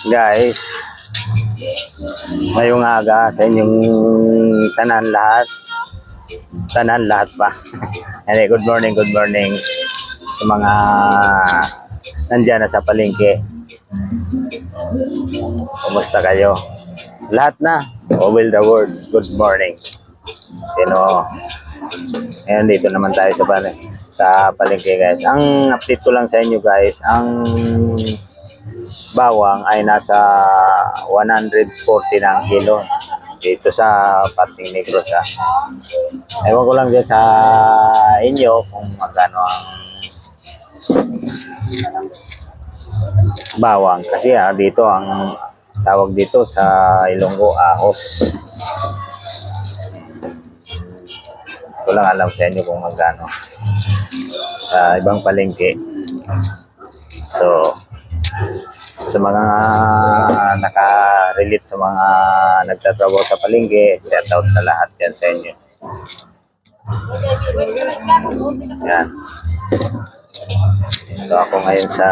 Guys, ngayong aga sa inyong tanan lahat. Tanan lahat pa. Anyway, good morning sa mga nandyan na sa palengke. Kumusta kayo? Lahat na, all the world, good morning. Sino? Ngayon dito naman tayo sa palengke guys. Ang update ko lang sa inyo guys, ang bawang ay nasa 140 na ang kilo dito sa Pating Negros. Ewan ko lang din sa inyo kung magkano ang bawang kasi dito ang tawag dito sa Ilonggo ahos. Ito lang alam sa inyo kung magkano sa ibang palengke. So sa mga naka-relate sa mga nagtatrabaho sa palengke, shout out sa lahat yan sa inyo. Yan. So ako ngayon sa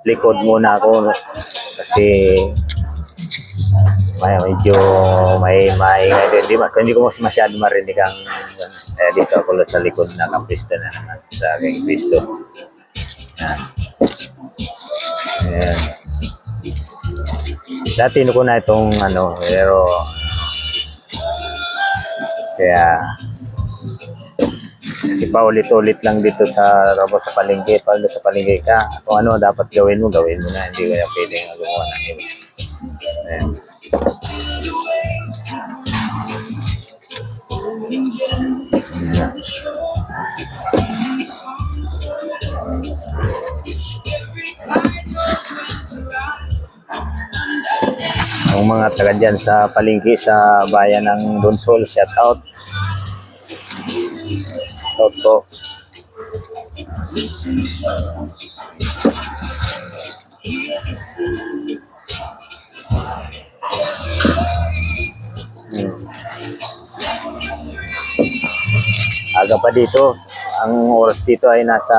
likod muna ako kasi medyo may hindi ko masyado marinig ang dito ako sa likod na kapisto na naman sa aking pisto. Yan. Ayan. Dati ko na itong pero kaya kasi paulit-ulit lang dito sa palengke. Pag sa palengke ka, kung ano dapat gawin mo na. Hindi kaya pwedeng gumawa ng iba. Ayan. Ang mga taga dyan sa palengke sa bayan ng Donsol, shout out. Shout out. Aga pa dito. Ang oras dito ay nasa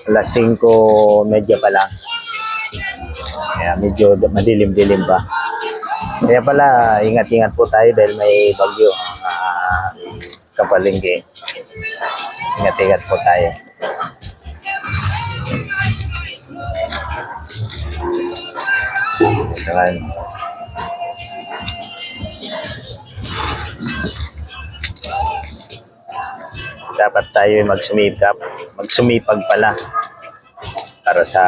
alas 5:30 pa lang. Kaya medyo madilim-dilim pa. Kaya pala, ingat-ingat po tayo dahil may bagyo kapalengke. Ingat-ingat po tayo. Saan? Dapat tayo magsumipag pala para sa